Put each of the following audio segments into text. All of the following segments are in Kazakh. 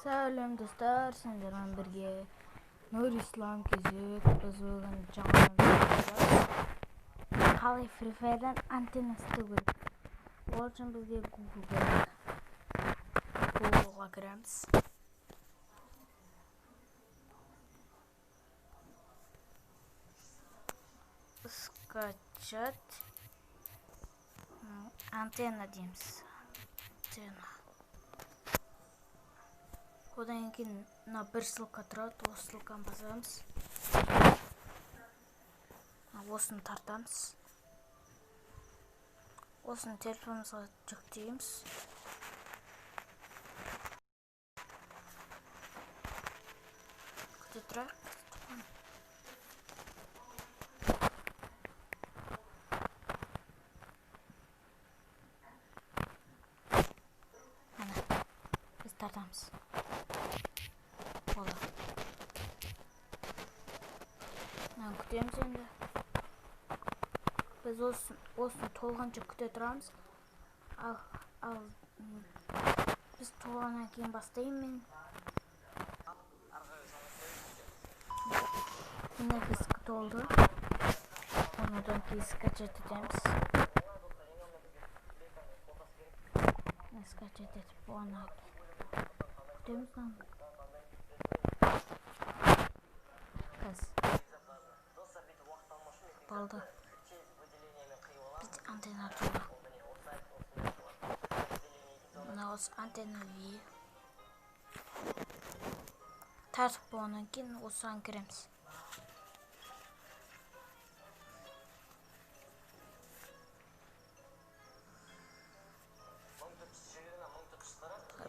Сәлем достар, сендермен бірге Нұр Ислам кезек біз бүгін жаңа қалай Free Fire'дан антенна істеу керек. Ол үшін бізге Google керек. Google'ға кіреміз. Скачать антенна дейміз. Антенна. Одан кейін мына бір ссылка тұрады, осы ссылканы басамыз. Осыны тартамыз. Осыны телефонымызға жүктейміз. Күте тұрайық. Біз тартамыз. Болды. Күтеміз енді. Біз осыны толғанша күте тұрамыз. Ал біз толғаннан кейін бастаймын. Міне біздікі толды. Одан кейін скачать етеміз. Скачать етіп оған күтеміз. Болды. Біз антенна тұрды. Мына осы антенна вие. Тартып болғаннан кейін осыған кіреміз.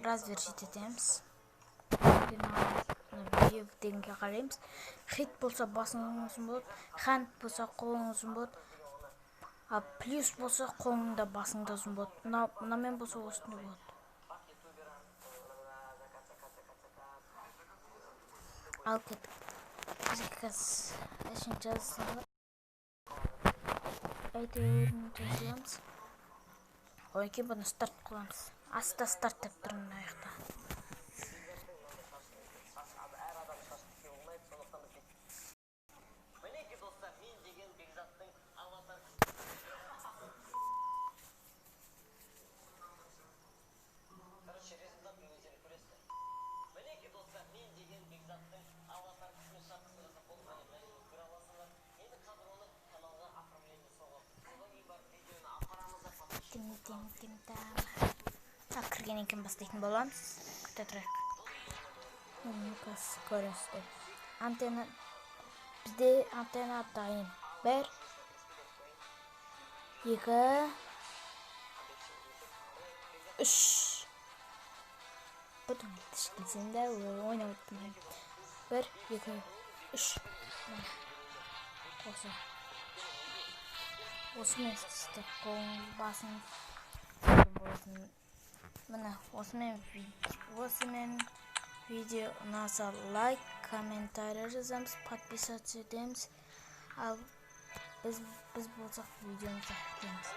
Развершить етеміз. Вие дегенге қараймыз. Хит болса басыңызың болады, ханд болса қолыңызың болады, плюс болса қолыңда басыңдазың болады. Мынамен болса осында болады. Ал кет. Қазір әшін жазылып. Әйтеуірін жазыламыз. Одан кейін бұны старт қыламыз. Аста старт деп тұрмын аяқта. Кіргеннен кейін бастайтын боламыз. Күте тұрайық. Көресіздер. Антенна. Бізде антенна дайын. 1, 2, 3. Бұдан тішкілсенде ойнап өттім. 1, 2, 3. Осымен істеп қолың басын болсын. Мына осымен видео ұнаса лайк, комментарий жазамыз, подписаться етеміз. Ал біз болсақ видеоны тақпаймыз.